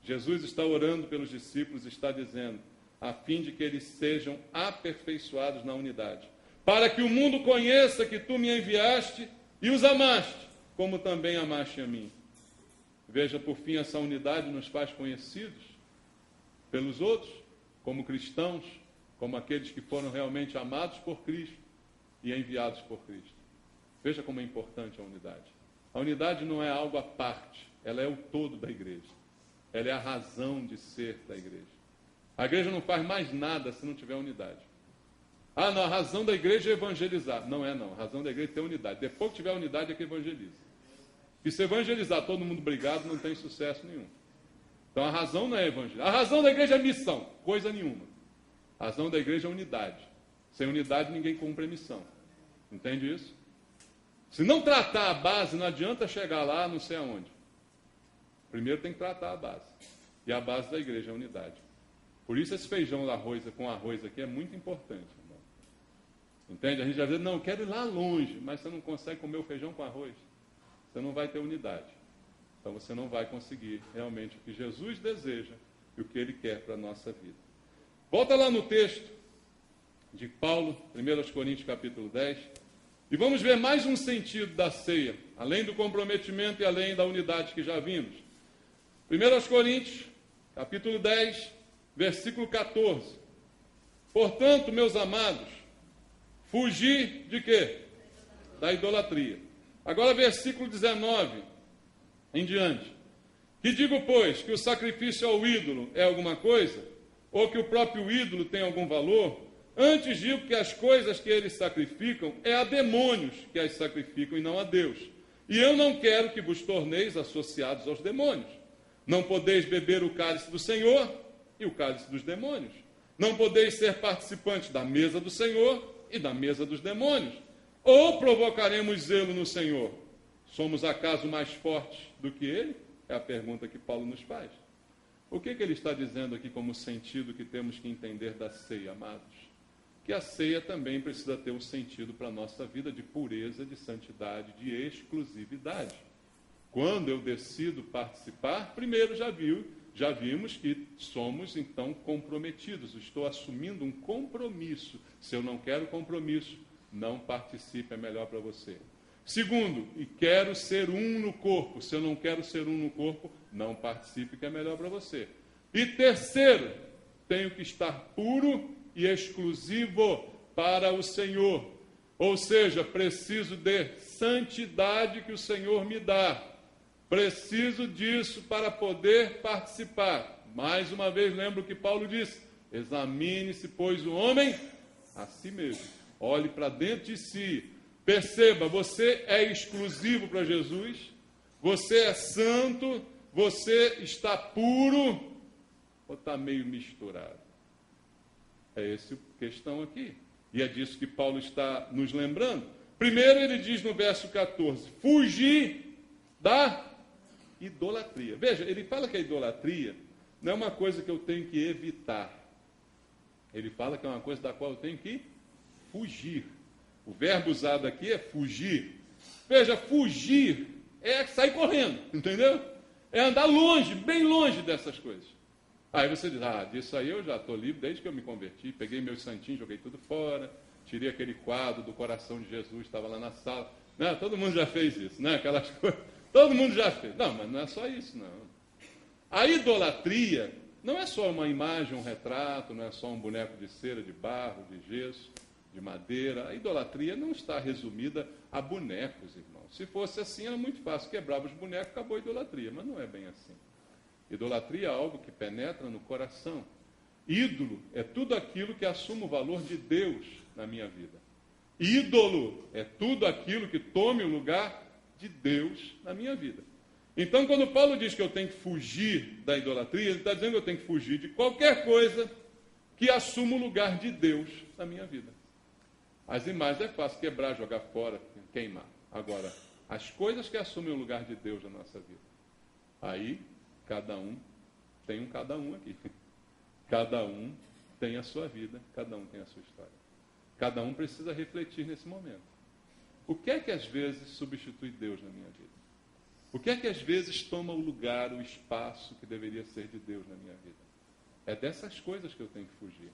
Jesus está orando pelos discípulos e está dizendo: a fim de que eles sejam aperfeiçoados na unidade, para que o mundo conheça que tu me enviaste e os amaste, como também amaste a mim. Veja, por fim, essa unidade nos faz conhecidos pelos outros, como cristãos, como aqueles que foram realmente amados por Cristo e enviados por Cristo. Veja como é importante a unidade. A unidade não é algo à parte, ela é o todo da igreja. Ela é a razão de ser da igreja. A igreja não faz mais nada se não tiver unidade. Ah, não, a razão da igreja é evangelizar. Não é não, a razão da igreja é ter unidade. Depois que tiver unidade é que evangeliza. E se evangelizar todo mundo brigado, não tem sucesso nenhum. Então a razão não é evangelho. A razão da igreja é missão, coisa nenhuma. A razão da igreja é unidade. Sem unidade ninguém cumpre a missão. Entende isso? Se não tratar a base, não adianta chegar lá não sei aonde. Primeiro tem que tratar a base. E a base da igreja é a unidade. Por isso esse feijão com arroz aqui é muito importante. Irmão. Entende? A gente já diz, não, eu quero ir lá longe, mas você não consegue comer o feijão com arroz. Você não vai ter unidade. Então você não vai conseguir realmente o que Jesus deseja e o que Ele quer para a nossa vida. Volta lá no texto de Paulo, 1 Coríntios capítulo 10, e vamos ver mais um sentido da ceia, além do comprometimento e além da unidade que já vimos. 1 Coríntios, capítulo 10, versículo 14. Portanto, meus amados, fugi de quê? Da idolatria. Agora, versículo 19 em diante. Que digo, pois, que o sacrifício ao ídolo é alguma coisa? Ou que o próprio ídolo tem algum valor? Antes digo que as coisas que eles sacrificam é a demônios que as sacrificam e não a Deus. E eu não quero que vos torneis associados aos demônios. Não podeis beber o cálice do Senhor e o cálice dos demônios. Não podeis ser participantes da mesa do Senhor e da mesa dos demônios. Ou provocaremos zelo no Senhor? Somos acaso mais fortes do que Ele? É a pergunta que Paulo nos faz. O que ele está dizendo aqui como sentido que temos que entender da ceia, amados? Que a ceia também precisa ter um sentido para a nossa vida de pureza, de santidade, de exclusividade. Quando eu decido participar, primeiro já vimos que somos então comprometidos. Estou assumindo um compromisso. Se eu não quero compromisso, não participe, é melhor para você. Segundo, e quero ser um no corpo. Se eu não quero ser um no corpo, não participe, que é melhor para você. E terceiro, tenho que estar puro e exclusivo para o Senhor. Ou seja, preciso de santidade que o Senhor me dá. Preciso disso para poder participar. Mais uma vez, lembro o que Paulo disse: examine-se, pois, o homem a si mesmo. Olhe para dentro de si. Perceba, você é exclusivo para Jesus, você é santo, você está puro ou está meio misturado? É essa a questão aqui. E é disso que Paulo está nos lembrando. Primeiro ele diz no verso 14, fugir da idolatria. Veja, ele fala que a idolatria não é uma coisa que eu tenho que evitar. Ele fala que é uma coisa da qual eu tenho que fugir. O verbo usado aqui é fugir. Veja, fugir é sair correndo, entendeu? É andar longe, bem longe dessas coisas. Aí você diz, disso aí eu já estou livre desde que eu me converti, peguei meus santinhos, joguei tudo fora, tirei aquele quadro do coração de Jesus, estava lá na sala. Não, todo mundo já fez isso, né? Aquelas coisas, todo mundo já fez. Não, mas não é só isso, não. A idolatria não é só uma imagem, um retrato, não é só um boneco de cera, de barro, de gesso, de madeira. A idolatria não está resumida a bonecos, irmão. Se fosse assim, era muito fácil. Quebrava os bonecos, acabou a idolatria. Mas não é bem assim. Idolatria é algo que penetra no coração. Ídolo é tudo aquilo que assume o valor de Deus na minha vida. Ídolo é tudo aquilo que tome o lugar de Deus na minha vida. Então, quando Paulo diz que eu tenho que fugir da idolatria, ele está dizendo que eu tenho que fugir de qualquer coisa que assuma o lugar de Deus na minha vida. As imagens é fácil quebrar, jogar fora, queimar. Agora, as coisas que assumem o lugar de Deus na nossa vida, aí cada um tem um cada um aqui. Cada um tem a sua vida, cada um tem a sua história. Cada um precisa refletir nesse momento. O que é que às vezes substitui Deus na minha vida? O que é que às vezes toma o lugar, o espaço que deveria ser de Deus na minha vida? É dessas coisas que eu tenho que fugir.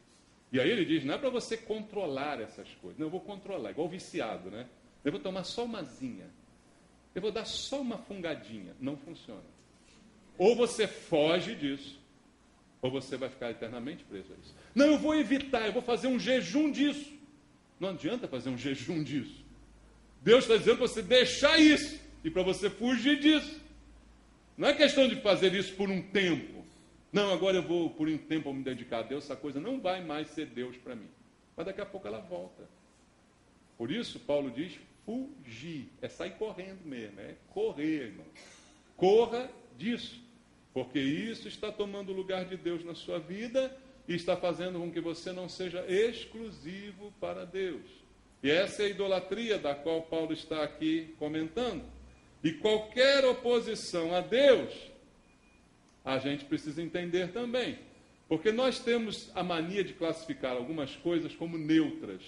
E aí ele diz, não é para você controlar essas coisas. Não, eu vou controlar, igual viciado, né? Eu vou tomar só uma zinha. Eu vou dar só uma fungadinha. Não funciona. Ou você foge disso, ou você vai ficar eternamente preso a isso. Não, eu vou evitar, eu vou fazer um jejum disso. Não adianta fazer um jejum disso. Deus está dizendo para você deixar isso e para você fugir disso. Não é questão de fazer isso por um tempo. Não, agora eu vou por um tempo me dedicar a Deus, essa coisa não vai mais ser Deus para mim. Mas daqui a pouco ela volta. Por isso, Paulo diz, fugir. É sair correndo mesmo, é correr, irmão. Corra disso, porque isso está tomando o lugar de Deus na sua vida e está fazendo com que você não seja exclusivo para Deus. E essa é a idolatria da qual Paulo está aqui comentando. E qualquer oposição a Deus, a gente precisa entender também. Porque nós temos a mania de classificar algumas coisas como neutras.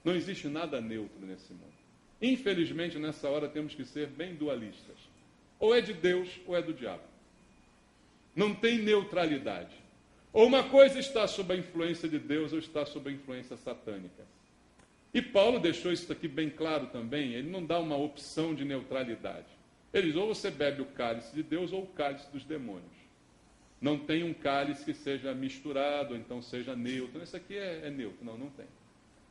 Não existe nada neutro nesse mundo. Infelizmente, nessa hora, temos que ser bem dualistas. Ou é de Deus ou é do diabo. Não tem neutralidade. Ou uma coisa está sob a influência de Deus ou está sob a influência satânica. E Paulo deixou isso aqui bem claro também. Ele não dá uma opção de neutralidade. Ele diz, ou você bebe o cálice de Deus ou o cálice dos demônios. Não tem um cálice que seja misturado, ou então seja neutro. Isso aqui é neutro. Não, não tem.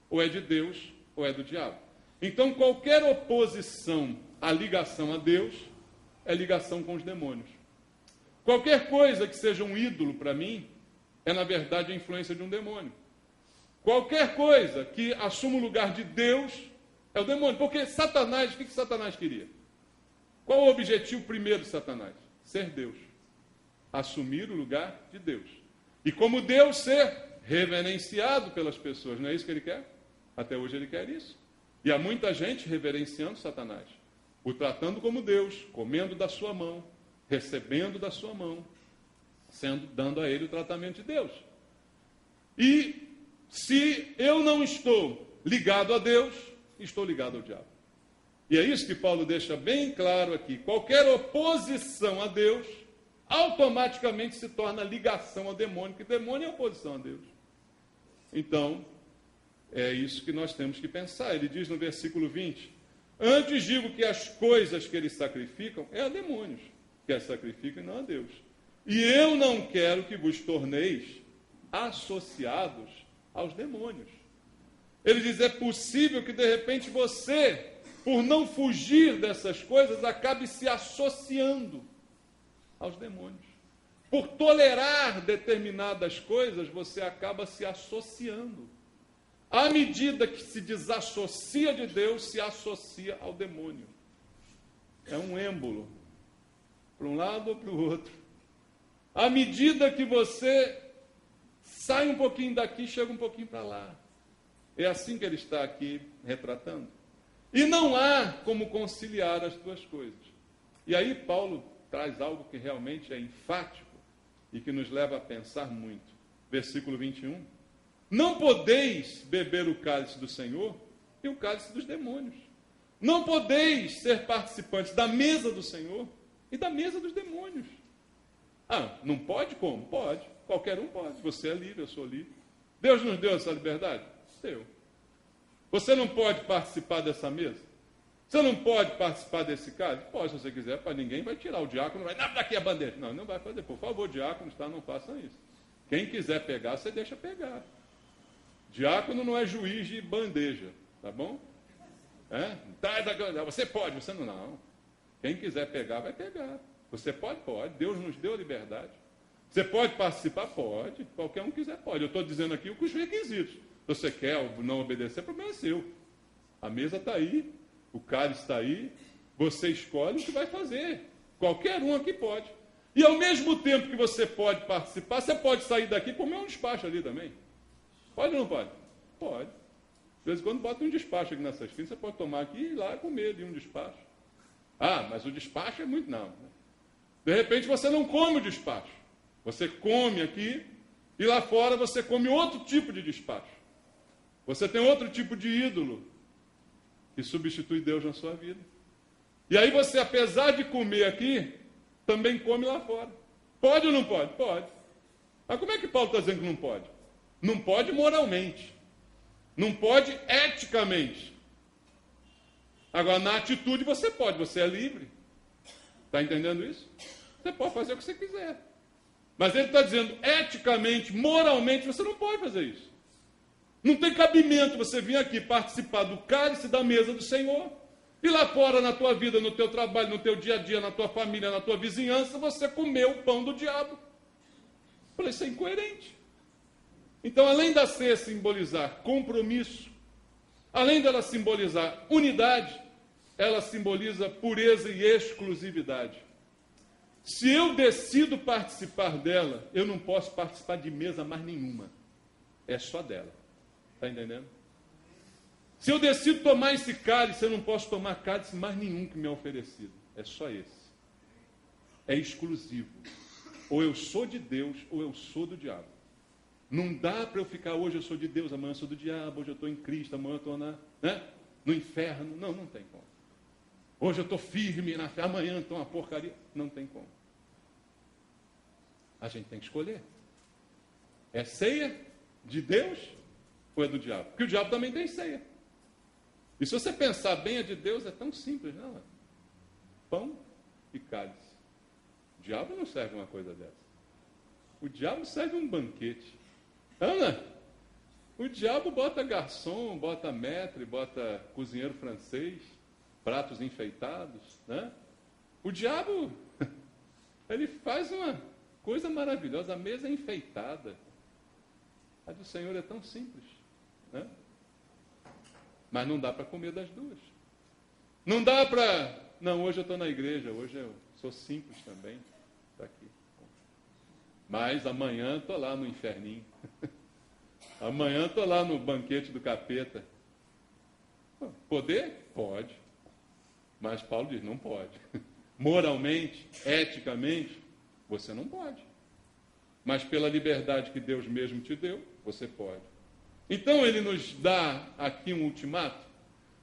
Ou é de Deus ou é do diabo. Então, qualquer oposição à ligação a Deus é ligação com os demônios. Qualquer coisa que seja um ídolo para mim é, na verdade, a influência de um demônio. Qualquer coisa que assuma o lugar de Deus é o demônio. Porque Satanás, o que Satanás queria? Qual o objetivo primeiro de Satanás? Ser Deus. Assumir o lugar de Deus. E como Deus, ser reverenciado pelas pessoas. Não é isso que ele quer? Até hoje ele quer isso. E há muita gente reverenciando Satanás. O tratando como Deus, comendo da sua mão, recebendo da sua mão, dando a ele o tratamento de Deus. E se eu não estou ligado a Deus, estou ligado ao diabo. E é isso que Paulo deixa bem claro aqui. Qualquer oposição a Deus, automaticamente se torna ligação ao demônio, porque demônio é oposição a Deus. Então, é isso que nós temos que pensar. Ele diz no versículo 20, antes digo que as coisas que eles sacrificam é a demônios, que as sacrificam e não a Deus. E eu não quero que vos torneis associados aos demônios. Ele diz, é possível que de repente você, por não fugir dessas coisas, acabe se associando aos demônios. Por tolerar determinadas coisas, você acaba se associando. À medida que se desassocia de Deus, se associa ao demônio. É um êmbolo, para um lado ou para o outro. À medida que você sai um pouquinho daqui, chega um pouquinho para lá. É assim que ele está aqui retratando. E não há como conciliar as duas coisas. E aí Paulo traz algo que realmente é enfático e que nos leva a pensar muito. Versículo 21. Não podeis beber o cálice do Senhor e o cálice dos demônios. Não podeis ser participantes da mesa do Senhor e da mesa dos demônios. Ah, não pode? Como? Pode. Qualquer um pode. Você é livre, eu sou livre. Deus nos deu essa liberdade? Deu. Você não pode participar dessa mesa? Você não pode participar desse cálice? Pode, se você quiser, para ninguém vai tirar. O diácono vai, não, daqui a bandeja. Não, não vai fazer. Por favor, diáconos, tá? Não façam isso. Quem quiser pegar, você deixa pegar. Diácono não é juiz de bandeja, tá bom? Você pode, você não. Não. Quem quiser pegar, vai pegar. Você pode? Pode. Deus nos deu a liberdade. Você pode participar? Pode. Qualquer um quiser, pode. Eu estou dizendo aqui os requisitos. Se você quer ou não obedecer, o problema é seu. A mesa está aí, o cálice está aí, você escolhe o que vai fazer. Qualquer um aqui pode. E ao mesmo tempo que você pode participar, você pode sair daqui e comer um despacho ali também. Pode ou não pode? Pode. De vez em quando bota um despacho aqui nessa esquina, você pode tomar aqui e ir lá comer ali um despacho. Ah, mas o despacho é muito... Não. De repente você não come o despacho. Você come aqui e lá fora você come outro tipo de despacho. Você tem outro tipo de ídolo que substitui Deus na sua vida. E aí você, apesar de comer aqui, também come lá fora. Pode ou não pode? Pode. Mas como é que Paulo está dizendo que não pode? Não pode moralmente. Não pode eticamente. Agora, na atitude você pode, você é livre. Está entendendo isso? Você pode fazer o que você quiser. Mas ele está dizendo, eticamente, moralmente, você não pode fazer isso. Não tem cabimento você vir aqui participar do cálice da mesa do Senhor e lá fora, na tua vida, no teu trabalho, no teu dia a dia, na tua família, na tua vizinhança, você comer o pão do diabo. Falei, isso é incoerente. Então, além da ceia simbolizar compromisso, Além dela simbolizar unidade, ela simboliza pureza e exclusividade. Se eu decido participar dela, eu não posso participar de mesa mais nenhuma. É só dela. Está entendendo? Se eu decido tomar esse cálice, eu não posso tomar cálice mais nenhum que me é oferecido. É só esse. É exclusivo. Ou eu sou de Deus, ou eu sou do diabo. Não dá para eu ficar, hoje eu sou de Deus, amanhã eu sou do diabo, hoje eu estou em Cristo, amanhã eu estou no inferno. Não, não tem como. Hoje eu estou firme na fé, amanhã estou uma porcaria. Não tem como. A gente tem que escolher. É ceia de Deus ou é do diabo? Porque o diabo também tem ceia. E se você pensar bem, a de Deus é tão simples, não é? Pão e cálice. O diabo não serve uma coisa dessa. O diabo serve um banquete. Ana, o diabo bota garçom, bota maître, bota cozinheiro francês, pratos enfeitados, né? O diabo, ele faz uma coisa maravilhosa, a mesa é enfeitada. A do Senhor é tão simples, né? Mas não dá para comer das duas. Não dá para... Não, hoje eu estou na igreja, hoje eu sou simples também. Está aqui. Mas amanhã estou lá no inferninho. Amanhã estou lá no banquete do capeta. Poder? Pode. Mas Paulo diz, não pode. Moralmente, eticamente, você não pode. Mas pela liberdade que Deus mesmo te deu, você pode. Então ele nos dá aqui um ultimato,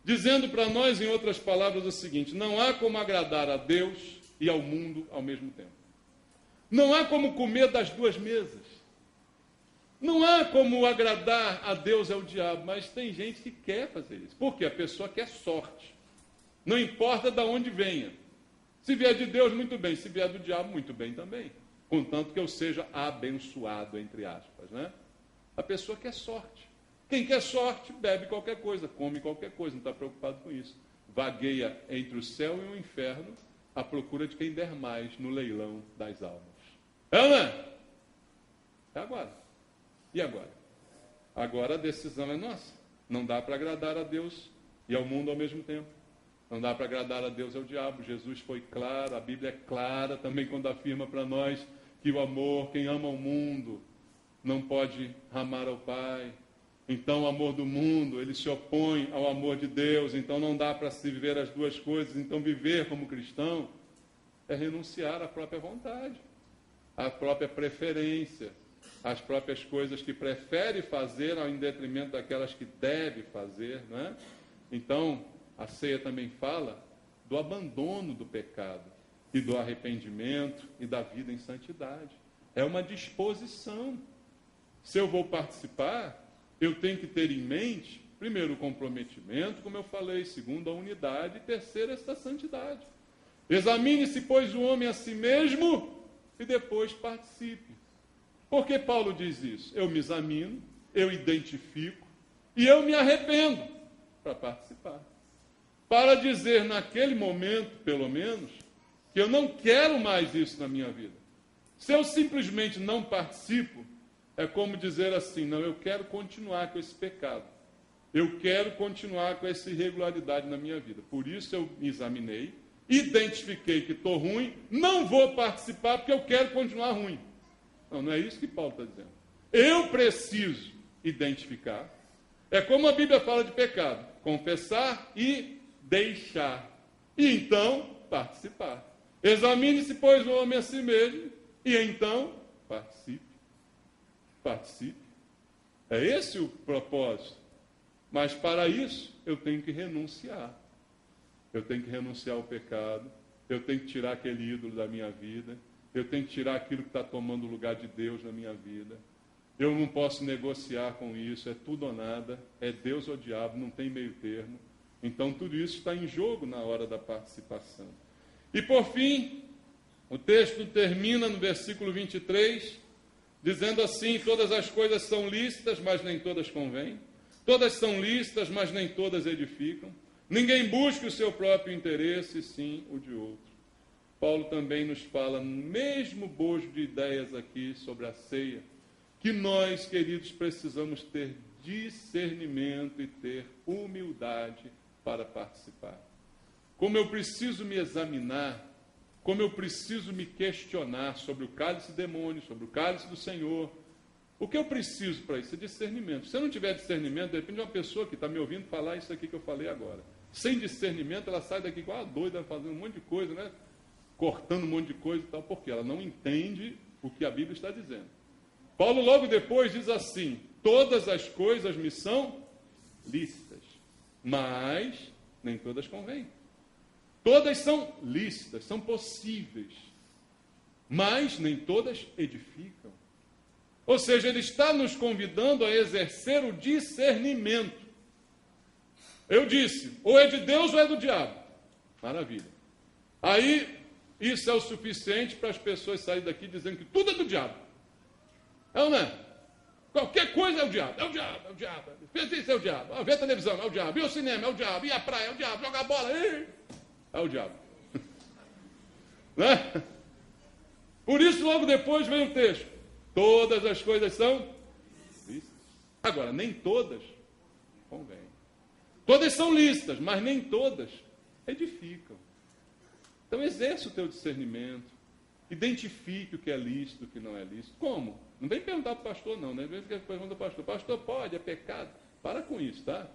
dizendo para nós, em outras palavras, o seguinte: não há como agradar a Deus e ao mundo ao mesmo tempo. Não há como comer das duas mesas. Não há como agradar a Deus e ao diabo, mas tem gente que quer fazer isso. Por quê? A pessoa quer sorte. Não importa de onde venha. Se vier de Deus, muito bem. Se vier do diabo, muito bem também. Contanto que eu seja abençoado, entre aspas, né? A pessoa quer sorte. Quem quer sorte, bebe qualquer coisa, come qualquer coisa, não está preocupado com isso. Vagueia entre o céu e o inferno à procura de quem der mais no leilão das almas. Ana, é agora. E agora? Agora a decisão é nossa. Não dá para agradar a Deus e ao mundo ao mesmo tempo. Não dá para agradar a Deus e ao diabo. Jesus foi claro, a Bíblia é clara também quando afirma para nós que o amor, quem ama o mundo, não pode amar ao Pai. Então o amor do mundo, ele se opõe ao amor de Deus. Então não dá para se viver as duas coisas. Então viver como cristão é renunciar à própria vontade, à própria preferência, às próprias coisas que prefere fazer em detrimento daquelas que deve fazer, não é? Então a ceia também fala do abandono do pecado e do arrependimento e da vida em santidade. É uma disposição. Se eu vou participar, eu tenho que ter em mente, primeiro, o comprometimento, como eu falei, segundo, a unidade, e terceiro, essa santidade. Examine-se, pois, o homem a si mesmo e depois participe. Por que Paulo diz isso? Eu me examino, eu identifico e eu me arrependo para participar. Para dizer naquele momento, pelo menos, que eu não quero mais isso na minha vida. Se eu simplesmente não participo, é como dizer assim, não, eu quero continuar com esse pecado. Eu quero continuar com essa irregularidade na minha vida. Por isso eu me examinei, identifiquei que estou ruim, não vou participar porque eu quero continuar ruim. Não, não é isso que Paulo está dizendo. Eu preciso identificar. É como a Bíblia fala de pecado. Confessar e deixar. E então, participar. Examine-se, pois, o homem a si mesmo. E então, participe. Participe. É esse o propósito. Mas para isso, eu tenho que renunciar. Eu tenho que renunciar ao pecado. Eu tenho que tirar aquele ídolo da minha vida. Eu tenho que tirar aquilo que está tomando o lugar de Deus na minha vida. Eu não posso negociar com isso. É tudo ou nada. É Deus ou diabo. Não tem meio termo. Então, tudo isso está em jogo na hora da participação. E, por fim, o texto termina no versículo 23, dizendo assim: todas as coisas são lícitas, mas nem todas convêm. Todas são lícitas, mas nem todas edificam. Ninguém busca o seu próprio interesse, sim o de outro. Paulo também nos fala, no mesmo bojo de ideias aqui sobre a ceia, que nós, queridos, precisamos ter discernimento e ter humildade para participar. Como eu preciso me examinar, como eu preciso me questionar sobre o cálice demônio, sobre o cálice do Senhor. O que eu preciso para isso é discernimento. Se eu não tiver discernimento, de repente uma pessoa que está me ouvindo falar isso aqui que eu falei agora. Sem discernimento, ela sai daqui igual a doida, fazendo um monte de coisa, né? Cortando um monte de coisa e tal, porque ela não entende o que a Bíblia está dizendo. Paulo logo depois diz assim: todas as coisas me são lícitas, mas nem todas convêm. Todas são lícitas, são possíveis, mas nem todas edificam. Ou seja, ele está nos convidando a exercer o discernimento. Eu disse, ou é de Deus ou é do diabo. Maravilha. Aí, isso é o suficiente para as pessoas saírem daqui dizendo que tudo é do diabo. É ou não é? Qualquer coisa é o diabo, é o diabo, é o diabo. Isso é o diabo. Ver televisão é o diabo. E o cinema é o diabo. E a praia é o diabo. Jogar bola é o diabo. Né? Por isso, logo depois vem o texto. Todas as coisas são lícitas. Agora, nem todas convêm. Todas são lícitas, mas nem todas edificam. Então, exerça o teu discernimento. Identifique o que é lícito e o que não é lícito. Como? Não vem perguntar para o pastor, não. Né? Vem perguntar para o pastor. Pastor, pode, é pecado. Para com isso, tá?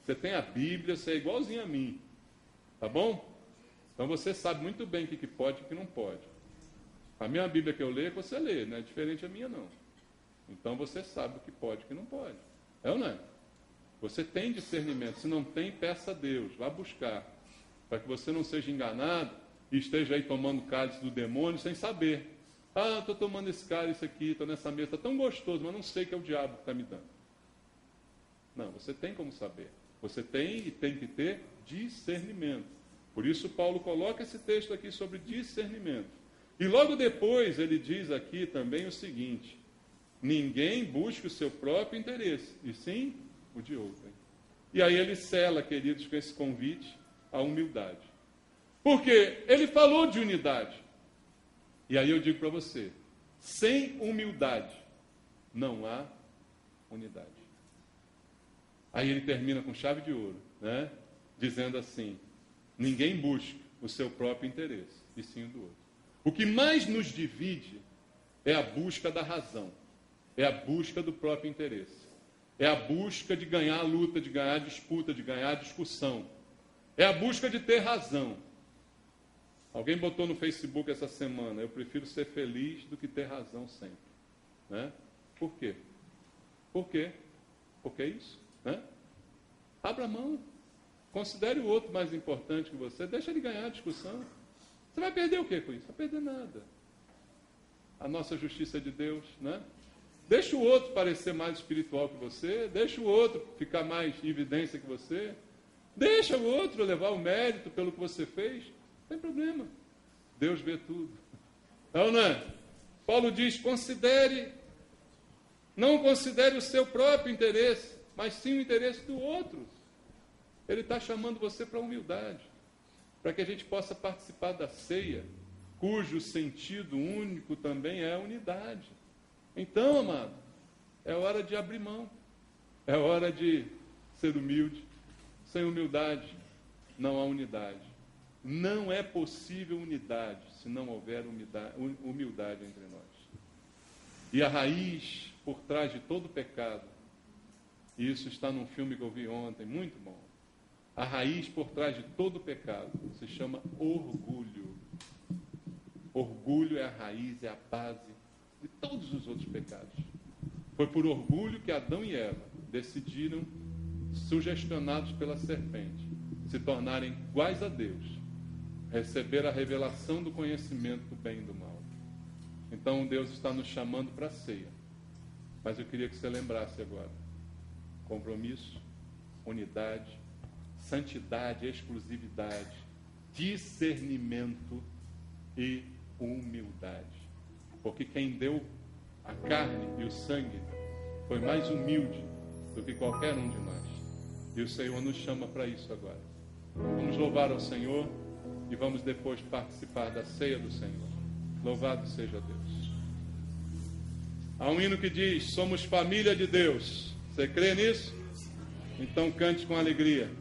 Você tem a Bíblia, você é igualzinho a mim. Tá bom? Então, você sabe muito bem o que pode e o que não pode. A minha Bíblia que eu leio é que você lê, não é diferente a minha, não. Então, você sabe o que pode e o que não pode. É ou não é? Você tem discernimento. Se não tem, peça a Deus. Vá buscar. Para que você não seja enganado e esteja aí tomando cálice do demônio sem saber. Ah, estou tomando esse cálice aqui, estou nessa mesa, está tão gostoso, mas não sei que é o diabo que está me dando. Não, você tem como saber. Você tem e tem que ter discernimento. Por isso Paulo coloca esse texto aqui sobre discernimento. E logo depois ele diz aqui também o seguinte: ninguém busca o seu próprio interesse, e sim o de outrem. E aí ele sela, queridos, com esse convite à humildade. Porque ele falou de unidade. E aí eu digo para você, sem humildade não há unidade. Aí ele termina com chave de ouro, né? Dizendo assim: ninguém busca o seu próprio interesse, e sim o do outro. O que mais nos divide é a busca da razão, é a busca do próprio interesse, é a busca de ganhar a luta, de ganhar a disputa, de ganhar a discussão, é a busca de ter razão. Alguém botou no Facebook essa semana: eu prefiro ser feliz do que ter razão sempre. Né? Por quê? Por quê? Porque é isso. Né? Abra a mão. Considere o outro mais importante que você. Deixa ele ganhar a discussão. Você vai perder o quê com isso? Não vai perder nada. A nossa justiça é de Deus. Né? Deixa o outro parecer mais espiritual que você. Deixa o outro ficar mais em evidência que você. Deixa o outro levar o mérito pelo que você fez. Não tem problema. Deus vê tudo. Não, não é? Paulo diz: não considere o seu próprio interesse, mas sim o interesse do outro. Ele está chamando você para a humildade, para que a gente possa participar da ceia, cujo sentido único também é a unidade. Então, amado, é hora de abrir mão, é hora de ser humilde. Sem humildade não há unidade. Não é possível unidade se não houver humildade entre nós. E a raiz por trás de todo pecado, e isso está num filme que eu vi ontem, muito bom. A raiz por trás de todo pecado se chama orgulho. Orgulho é a raiz, é a base de todos os outros pecados. Foi por orgulho que Adão e Eva decidiram, sugestionados pela serpente, se tornarem iguais a Deus, receber a revelação do conhecimento do bem e do mal. Então Deus está nos chamando para a ceia. Mas eu queria que você lembrasse agora: compromisso, unidade, santidade, exclusividade, discernimento e humildade. Porque quem deu a carne e o sangue foi mais humilde do que qualquer um de nós. E o Senhor nos chama para isso agora. Vamos louvar ao Senhor e vamos depois participar da ceia do Senhor. Louvado seja Deus. Há um hino que diz: somos família de Deus, Você crê nisso? Então cante com alegria.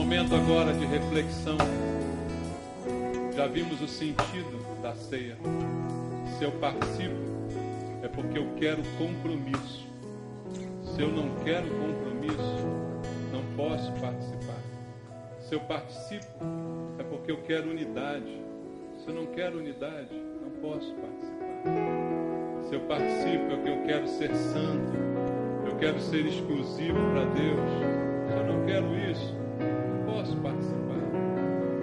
momento agora de reflexão. Já vimos o sentido da ceia. Se eu participo, é porque eu quero compromisso. Se eu não quero compromisso, não posso participar. Se eu participo, é porque eu quero unidade. Se eu não quero unidade, não posso participar. Se eu participo, é porque eu quero ser santo. Eu quero ser exclusivo para Deus. Se eu não quero isso, não posso participar.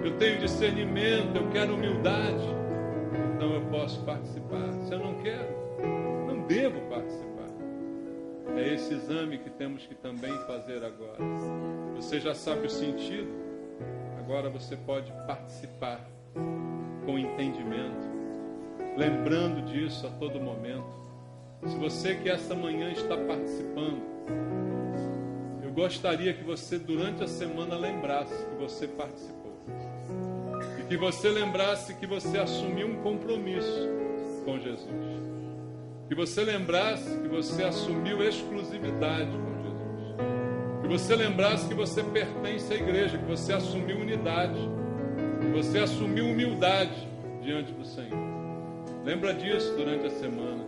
Eu tenho discernimento, eu quero humildade, então eu posso participar. Se eu não quero, não devo participar. É esse exame que temos que também fazer agora. Você já sabe o sentido, agora você pode participar com entendimento, lembrando disso a todo momento. Se você que essa manhã está participando, eu gostaria que você durante a semana lembrasse que você participou. E que você lembrasse que você assumiu um compromisso com Jesus. Que você lembrasse que você assumiu exclusividade com Jesus. Que você lembrasse que você pertence à igreja, que você assumiu unidade. Que você assumiu humildade diante do Senhor. Lembra disso durante a semana.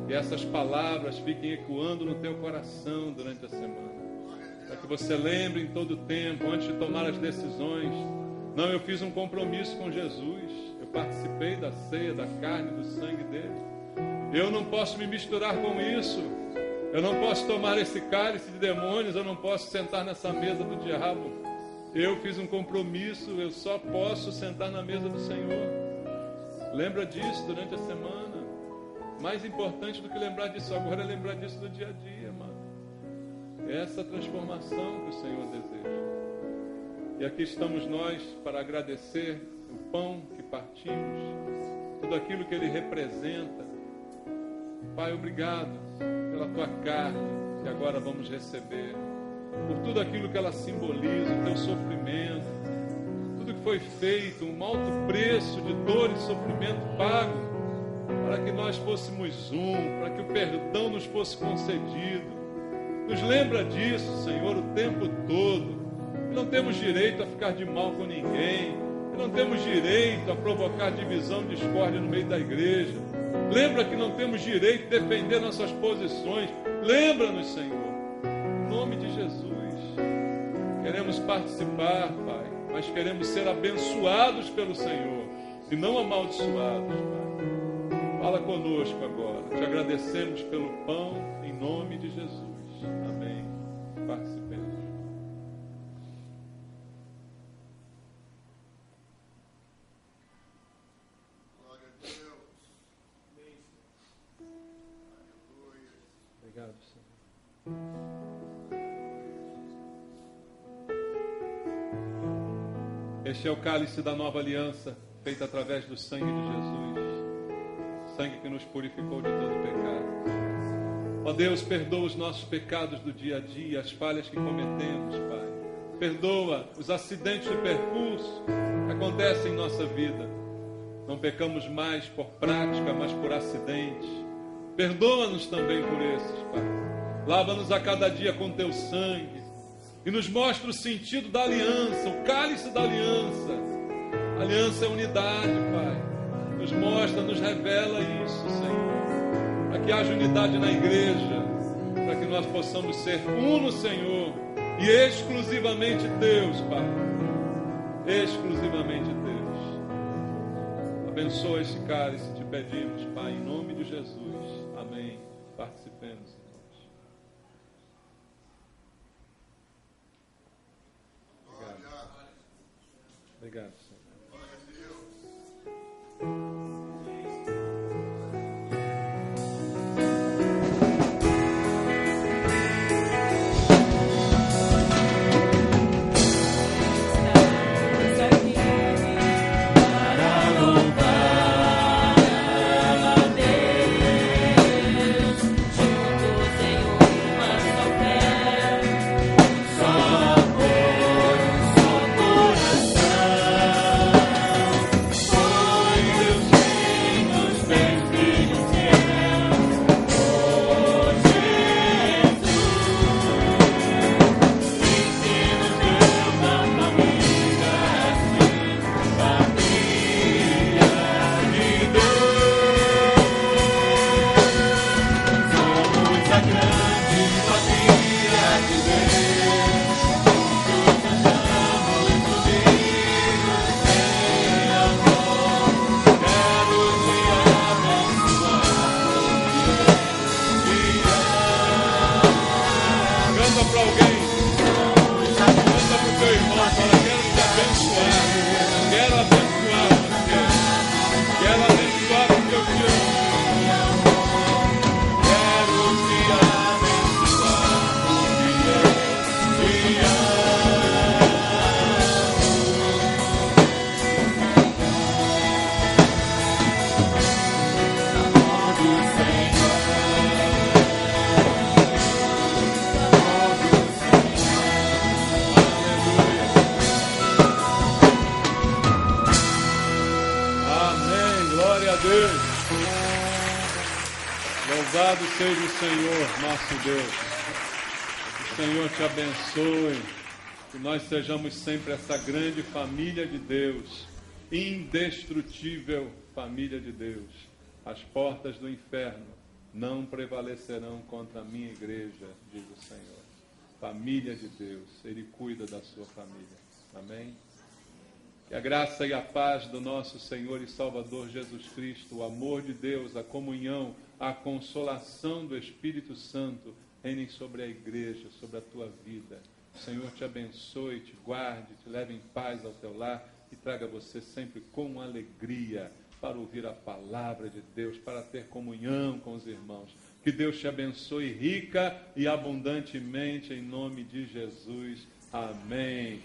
Que essas palavras fiquem ecoando no teu coração durante a semana. Para que você lembre em todo o tempo, antes de tomar as decisões. Não, eu fiz um compromisso com Jesus. Eu participei da ceia, da carne, do sangue dele. Eu não posso me misturar com isso. Eu não posso tomar esse cálice de demônios. Eu não posso sentar nessa mesa do diabo. Eu fiz um compromisso. Eu só posso sentar na mesa do Senhor. Lembra disso durante a semana. Mais importante do que lembrar disso agora é lembrar disso do dia a dia, mano. É essa transformação que o Senhor deseja. E aqui estamos nós para agradecer o pão que partimos, tudo aquilo que ele representa. Pai, obrigado pela tua carne que agora vamos receber, por tudo aquilo que ela simboliza, o teu sofrimento, tudo que foi feito, um alto preço de dor e sofrimento pago, para que nós fôssemos para que o perdão nos fosse concedido. Nos lembra disso, Senhor, o tempo todo. Não temos direito a ficar de mal com ninguém. Não temos direito a provocar divisão e discórdia no meio da igreja. Lembra que não temos direito de defender nossas posições. Lembra-nos, Senhor. Em nome de Jesus. Queremos participar, Pai, mas queremos ser abençoados pelo Senhor e não amaldiçoados, Pai. Fala conosco agora. Te agradecemos pelo pão em nome de Jesus. Amém. Participemos. Obrigado, Senhor. Este é o cálice da nova aliança, feito através do sangue de Jesus, sangue que nos purificou de todo pecado. Ó Deus, perdoa os nossos pecados do dia a dia, as falhas que cometemos, Pai. Perdoa os acidentes de percurso que acontecem em nossa vida. Não pecamos mais por prática, mas por acidente. Perdoa-nos também por esses, Pai. Lava-nos a cada dia com teu sangue. E nos mostra o sentido da aliança, o cálice da aliança. A aliança é unidade, Pai. Nos mostra, nos revela isso, Senhor. Para que haja unidade na igreja. Para que nós possamos ser um no Senhor. E exclusivamente Deus, Pai. Exclusivamente Deus. Abençoa esse cálice, te pedimos, Pai, em nome de Jesus. Amém. Participemos, irmãos. Obrigado. Obrigado, Senhor. Só por um só coração. o teu irmão, fala, quero te abençoar. Quero abençoar você. Quero abençoar porque eu te amo. Quero te abençoar porque eu te Amém, glória a Deus. Louvado seja o Senhor, nosso Deus. O Senhor te abençoe. Que nós sejamos sempre essa grande família de Deus, indestrutível família de Deus. As portas do inferno não prevalecerão contra a minha igreja, diz o Senhor. Família de Deus, Ele cuida da sua família. Amém? Que a graça e a paz do nosso Senhor e Salvador Jesus Cristo, o amor de Deus, a comunhão, a consolação do Espírito Santo reinem sobre a igreja, sobre a tua vida. O Senhor te abençoe, te guarde, te leve em paz ao teu lar e traga você sempre com alegria para ouvir a palavra de Deus, para ter comunhão com os irmãos. Que Deus te abençoe rica e abundantemente em nome de Jesus. Amém.